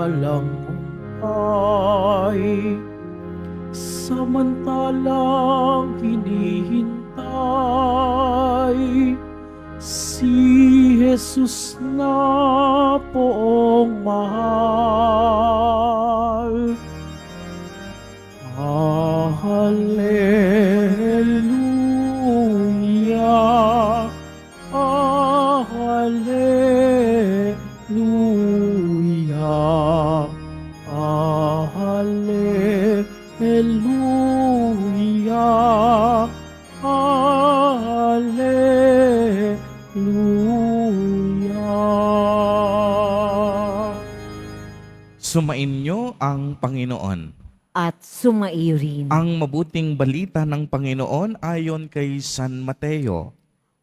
walang humpay. Samantalang hinihintay si Jesus na poong mahal. Hallelujah, hallelujah, hallelujah, hallelujah. Sumainyo ang Panginoon. At sumaiyo rin. Ang mabuting balita ng Panginoon ayon kay San Mateo.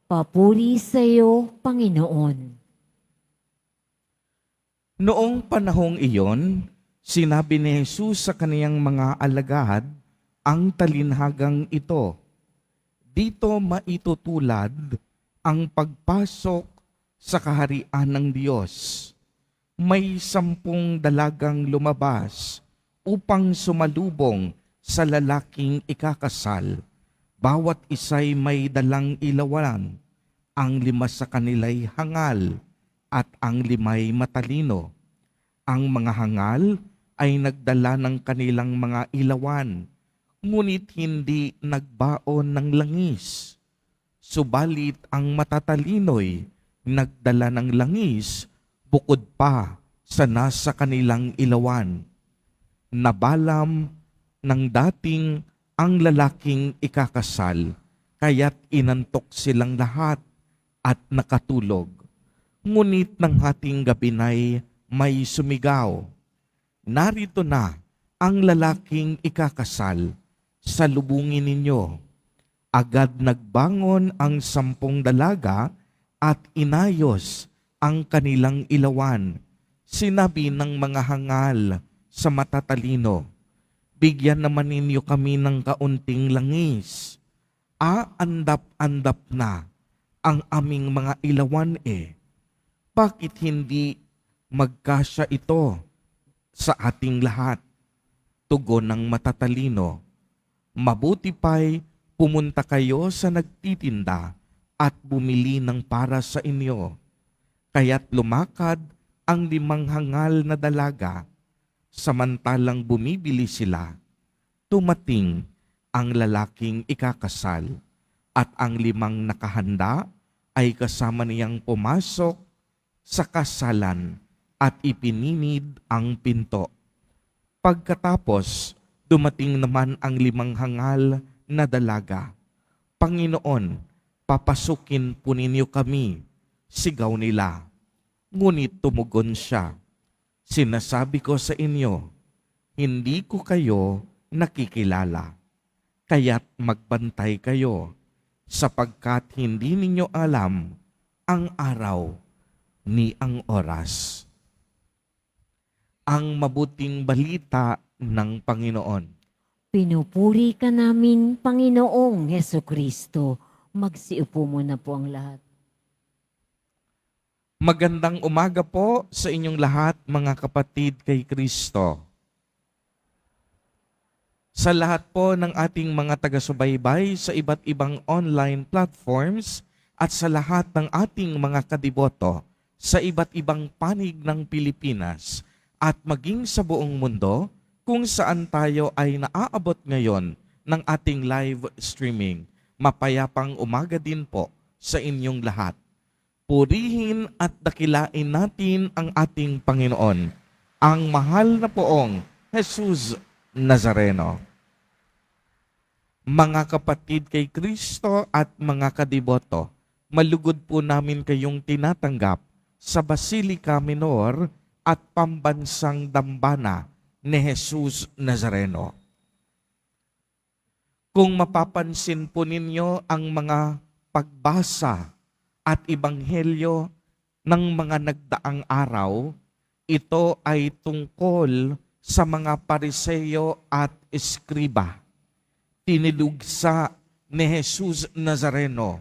Papuri sa iyo, Panginoon. Noong panahong iyon, sinabi ni Jesus sa kaniyang mga alagad ang talinhagang ito. Dito maitutulad ang pagpasok sa kaharian ng Diyos. May 10 dalagang lumabas upang sumalubong sa lalaking ikakasal. Bawat isa'y may dalang ilawan. Ang 5 sa kanila'y hangal at ang 5'ay matalino. Ang mga hangal ay nagdala ng kanilang mga ilawan, ngunit hindi nagbaon ng langis. Subalit ang matatalino'y nagdala ng langis bukod pa sa nasa kanilang ilawan. Nabalam ng dating ang lalaking ikakasal, kaya't inantok silang lahat at nakatulog. Ngunit ng hating gabi na'y may sumigaw, "Narito na ang lalaking ikakasal, salubungin ninyo." Agad nagbangon ang 10 dalaga at inayos ang kanilang ilawan. Sinabi ng mga hangal sa matatalino, "Bigyan naman ninyo kami ng kaunting langis. Andap-andap na ang aming mga ilawan Bakit hindi magkasya ito sa ating lahat?" Tugon ng matatalino, "Mabuti pa'y pumunta kayo sa nagtitinda at bumili ng para sa inyo." Kaya't lumakad ang 5 hangal na dalaga. Samantalang bumibili sila, tumating ang lalaking ikakasal at ang 5 nakahanda ay kasama niyang pumasok sa kasalan at ipininid ang pinto. Pagkatapos, dumating naman ang 5 hangal na dalaga. "Panginoon, papasukin po ninyo kami," sigaw nila. Ngunit tumugon siya, "Sinasabi ko sa inyo, hindi ko kayo nakikilala. Kaya't magbantay kayo, sapagkat hindi ninyo alam ang araw ni ang oras." Ang mabuting balita ng Panginoon. Pinupuri ka namin, Panginoong Hesukristo. Magsiupo muna po ang lahat. Magandang umaga po sa inyong lahat, mga kapatid kay Kristo. Sa lahat po ng ating mga taga-subaybay sa iba't ibang online platforms at sa lahat ng ating mga kadiboto sa iba't ibang panig ng Pilipinas at maging sa buong mundo kung saan tayo ay naaabot ngayon ng ating live streaming. Mapayapang umaga din po sa inyong lahat. Purihin at dakilain natin ang ating Panginoon, ang mahal na poong Jesus Nazareno. Mga kapatid kay Kristo at mga kadiboto, malugod po namin kayong tinatanggap sa Basilica Minor at Pambansang Dambana ni Jesus Nazareno. Kung mapapansin po ninyo ang mga pagbasa at ebanghelyo ng mga nagdaang araw, ito ay tungkol sa mga Pariseo at Eskriba. Tinilugsa ni Jesus Nazareno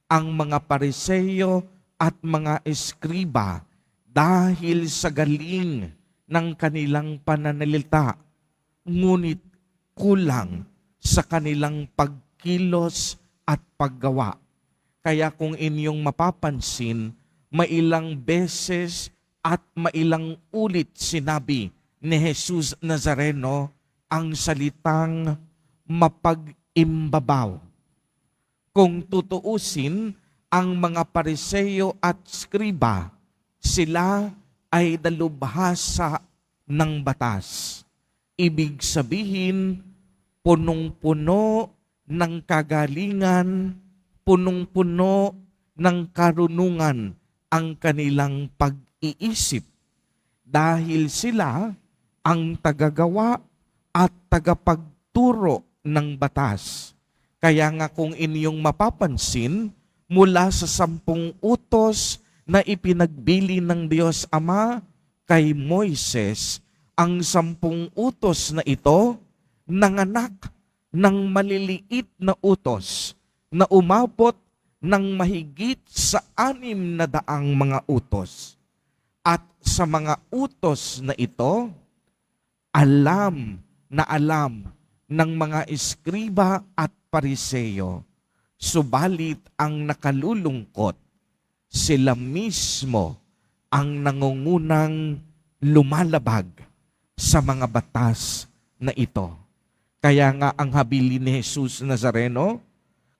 ang mga Pariseo at mga Eskriba dahil sa galing ng kanilang pananalita, ngunit kulang sa kanilang pagkilos at paggawa. Kaya kung inyong mapapansin, mailang beses at mailang ulit sinabi ni Jesus Nazareno ang salitang mapag-imbabaw. Kung tutuusin, ang mga Pariseo at Skriba, sila ay dalubhasa ng batas. Ibig sabihin, punong-puno ng kagalingan, punong-puno ng karunungan ang kanilang pag-iisip. Dahil sila ang tagagawa at tagapagturo ng batas. Kaya nga kung inyong mapapansin, mula sa 10 utos na ipinagbili ng Diyos Ama kay Moises, ang 10 utos na ito nanganak ng maliliit na utos na umabot ng mahigit sa 600 mga utos. At sa mga utos na ito, alam ng mga eskriba at pariseo. Subalit ang nakalulungkot, sila mismo ang nangungunang lumalabag sa mga batas na ito. Kaya nga ang habili ni Jesus Nazareno,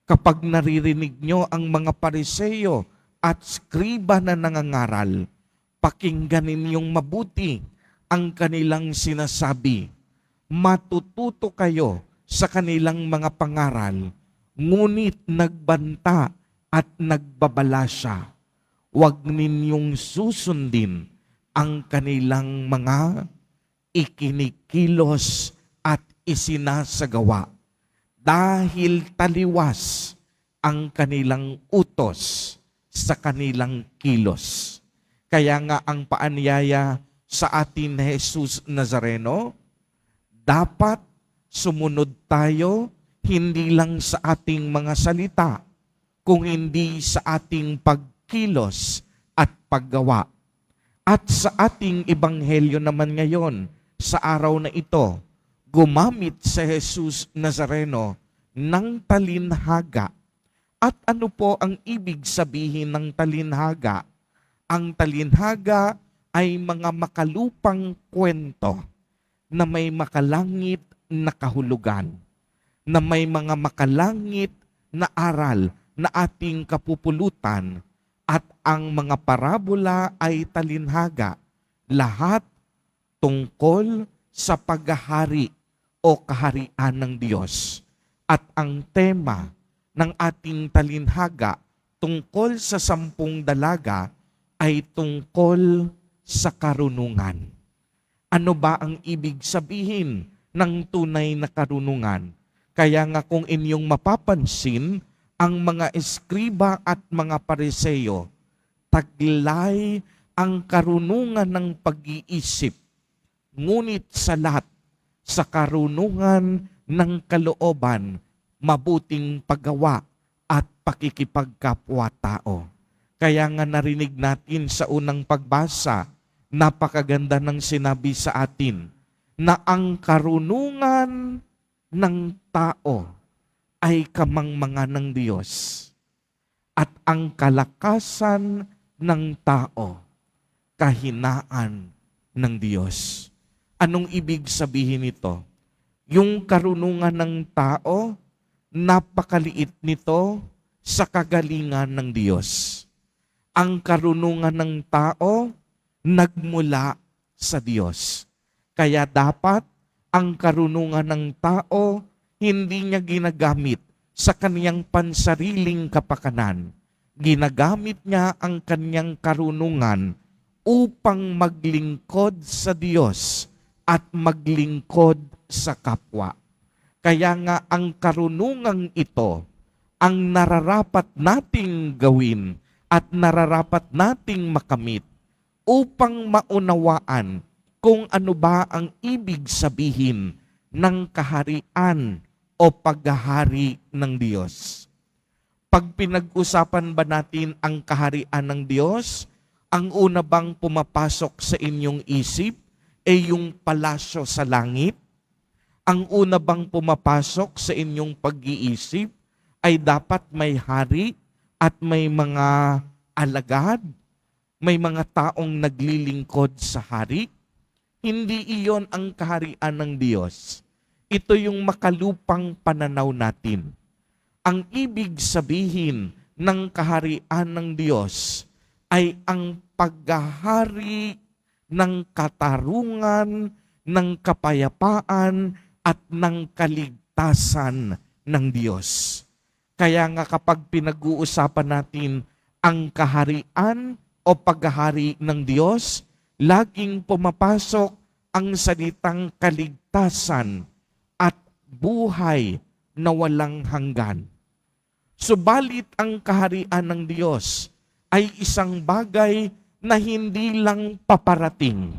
kapag naririnig nyo ang mga pariseo at skriba na nangangaral, pakinggan ninyong mabuti ang kanilang sinasabi. Matututo kayo sa kanilang mga pangaral, ngunit nagbanta at nagbabala siya. Huwag ninyong susundin ang kanilang mga ikinikilos at isinasagawa dahil taliwas ang kanilang utos sa kanilang kilos. Kaya nga ang paanyaya sa atin ni Jesus Nazareno, dapat sumunod tayo hindi lang sa ating mga salita, kung hindi sa ating pagkilos at paggawa. At sa ating ebanghelyo naman ngayon, sa araw na ito, gumamit si Jesus Nazareno ng talinhaga. At ano po ang ibig sabihin ng talinhaga? Ang talinhaga ay mga makalupang kwento na may makalangit na kahulugan, na may mga makalangit na aral na ating kapupulutan, at ang mga parabola ay talinhaga, lahat tungkol sa paghahari o kaharian ng Diyos. At ang tema ng ating talinhaga tungkol sa 10 dalaga ay tungkol sa karunungan. Ano ba ang ibig sabihin ng tunay na karunungan? Kaya nga kung inyong mapapansin, ang mga eskriba at mga pariseo, taglay ang karunungan ng pag-iisip, ngunit sa lahat, sa karunungan ng kalooban, mabuting paggawa at pakikipagkapwa-tao. Kaya nga narinig natin sa unang pagbasa, napakaganda ng sinabi sa atin, na ang karunungan ng tao ay kamangmangan ng Diyos, at ang kalakasan ng tao, kahinaan ng Diyos. Anong ibig sabihin nito? Yung karunungan ng tao, napakaliit nito sa kagalingan ng Diyos. Ang karunungan ng tao, nagmula sa Diyos. Kaya dapat ang karunungan ng tao, hindi niya ginagamit sa kaniyang pansariling kapakanan. Ginagamit niya ang kaniyang karunungan upang maglingkod sa Diyos at maglingkod sa kapwa. Kaya nga ang karunungang ito ang nararapat nating gawin at nararapat nating makamit upang maunawaan kung ano ba ang ibig sabihin ng kaharian o paghahari ng Diyos. Pag pinag-usapan ba natin ang kaharian ng Diyos, ang una bang pumapasok sa inyong isip, yung palasyo sa langit? Ang una bang pumapasok sa inyong pag-iisip ay dapat may hari at may mga alagad, may mga taong naglilingkod sa hari? Hindi iyon ang kaharian ng Diyos. Ito yung makalupang pananaw natin. Ang ibig sabihin ng kaharian ng Diyos ay ang paghahari ng katarungan, ng kapayapaan, at ng kaligtasan ng Diyos. Kaya nga kapag pinag-uusapan natin ang kaharian o paghahari ng Diyos, laging pumapasok ang salitang kaligtasan at buhay na walang hanggan. Subalit ang kaharian ng Diyos ay isang bagay na hindi lang paparating.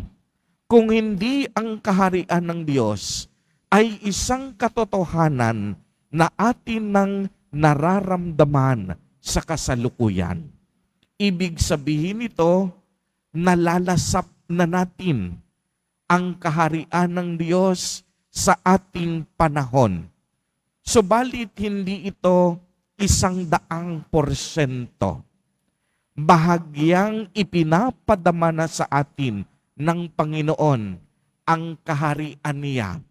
Kung hindi ang kaharian ng Diyos ay isang katotohanan na atin nang nararamdaman sa kasalukuyan. Ibig sabihin nito, nalalasap na natin ang kaharian ng Diyos sa ating panahon. Subalit hindi ito 100%. Bahagyang ipinapadama na sa atin ng Panginoon ang kaharian niya.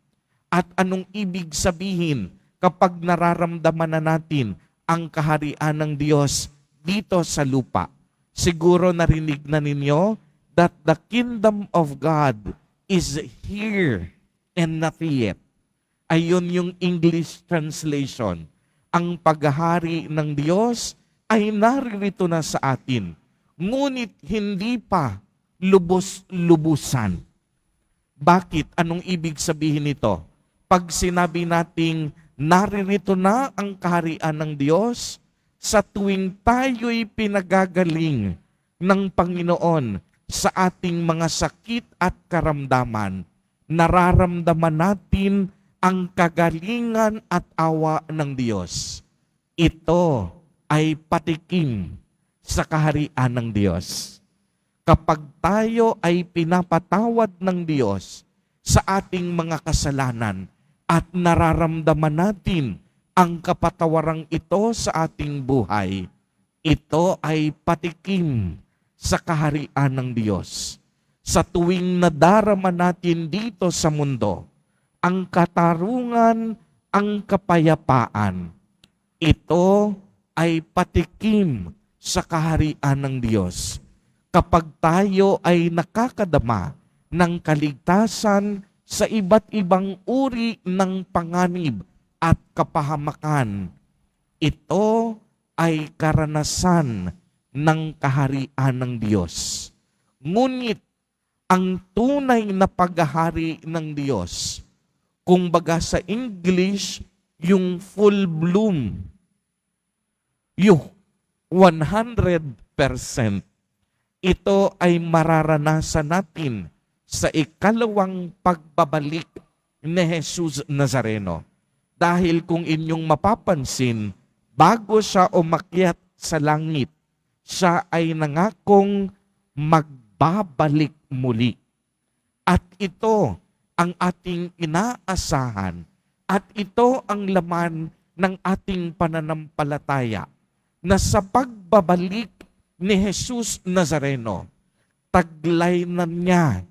At anong ibig sabihin kapag nararamdaman na natin ang kaharian ng Diyos dito sa lupa? Siguro narinig na ninyo that the kingdom of God is here and not yet. Ayun yung English translation. Ang paghahari ng Diyos ay naririto na sa atin, ngunit hindi pa lubos-lubusan. Bakit? Anong ibig sabihin nito? Pag sinabi nating naririto na ang kaharian ng Diyos, sa tuwing tayo'y pinagagaling ng Panginoon sa ating mga sakit at karamdaman, nararamdaman natin ang kagalingan at awa ng Diyos. Ito ay patikim sa kaharian ng Diyos. Kapag tayo ay pinapatawad ng Diyos sa ating mga kasalanan at nararamdaman natin ang kapatawarang ito sa ating buhay, ito ay patikim sa kaharian ng Diyos. Sa tuwing nadarama natin dito sa mundo, ang katarungan, ang kapayapaan, ito ay patikim sa kaharian ng Diyos. Kapag tayo ay nakakadama ng kaligtasan sa iba't ibang uri ng panganib at kapahamakan, ito ay karanasan ng kaharian ng Diyos. Ngunit ang tunay na paghahari ng Diyos, kung baga sa English, yung full bloom, yung 100%, ito ay mararanasan natin sa ikalawang pagbabalik ni Jesus Nazareno. Dahil kung inyong mapapansin, bago siya umakyat sa langit, siya ay nangakong magbabalik muli. At ito ang ating inaasahan at ito ang laman ng ating pananampalataya na sa pagbabalik ni Jesus Nazareno, taglay na niya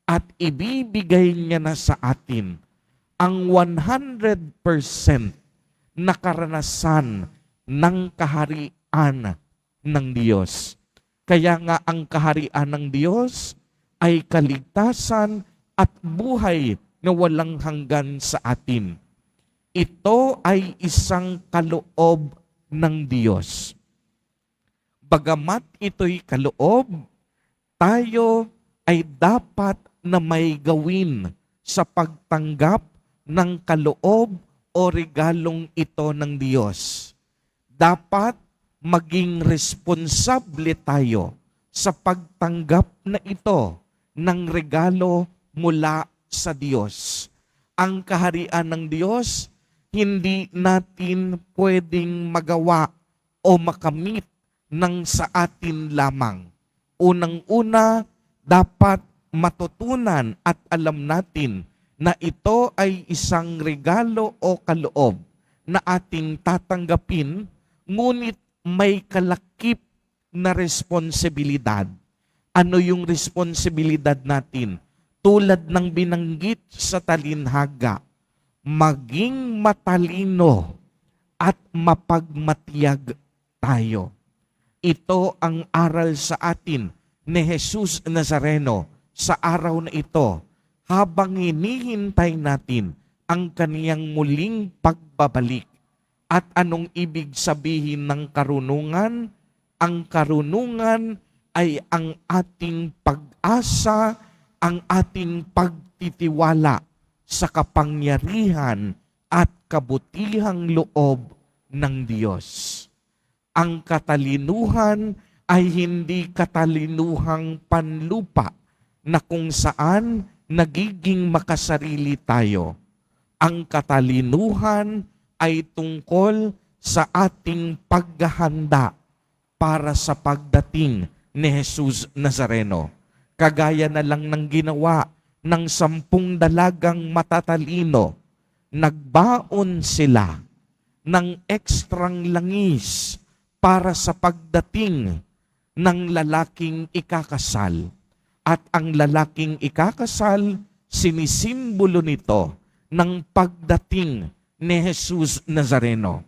at ibibigay niya na sa atin ang 100% na karanasan ng kaharian ng Diyos. Kaya nga ang kaharian ng Diyos ay kaligtasan at buhay na walang hanggan sa atin. Ito ay isang kaloob ng Diyos. Bagamat ito'y kaloob, tayo ay dapat na may gawin sa pagtanggap ng kaloob o regalong ito ng Diyos. Dapat maging responsable tayo sa pagtanggap na ito ng regalo mula sa Diyos. Ang kaharian ng Diyos, hindi natin pwedeng magawa o makamit ng sa atin lamang. Unang-una, dapat matutunan at alam natin na ito ay isang regalo o kaloob na ating tatanggapin, ngunit may kalakip na responsibilidad. Ano yung responsibilidad natin? Tulad ng binanggit sa talinhaga, maging matalino at mapagmatiyag tayo. Ito ang aral sa atin ni Jesus Nazareno sa araw na ito, habang hinihintay natin ang kaniyang muling pagbabalik. At anong ibig sabihin ng karunungan? Ang karunungan ay ang ating pag-asa, ang ating pagtitiwala sa kapangyarihan at kabutihang loob ng Diyos. Ang katalinuhan ay hindi katalinuhang panlupa na kung saan nagiging makasarili tayo. Ang katalinuhan ay tungkol sa ating paghahanda para sa pagdating ni Jesus Nazareno. Kagaya na lang ng ginawa ng 10 dalagang matatalino, nagbaon sila ng ekstrang langis para sa pagdating ng lalaking ikakasal. At ang lalaking ikakasal, sinisimbolo nito ng pagdating ni Jesus Nazareno.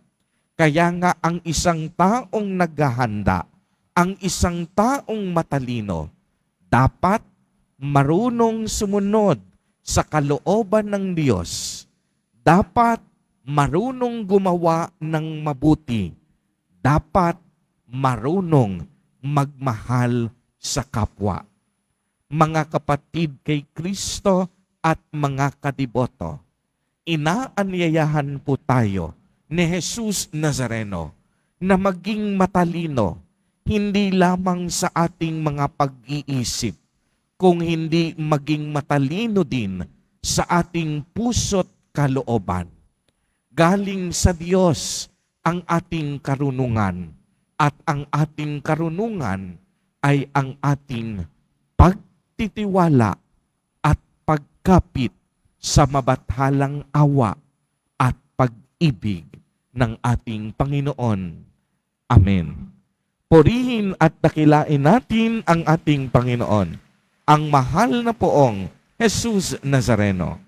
Kaya nga ang isang taong naghahanda, ang isang taong matalino, dapat marunong sumunod sa kalooban ng Diyos. Dapat marunong gumawa ng mabuti. Dapat marunong magmahal sa kapwa. Mga kapatid kay Kristo at mga kadiboto, inaanyayahan po tayo ni Jesus Nazareno na maging matalino, hindi lamang sa ating mga pag-iisip, kung hindi maging matalino din sa ating puso't kalooban. Galing sa Diyos ang ating karunungan, at ang ating karunungan ay ang ating pagtitiwala at pagkapit sa mabathalang awa at pag-ibig ng ating Panginoon. Amen. Purihin at dakilain natin ang ating Panginoon, ang mahal na poong Jesus Nazareno.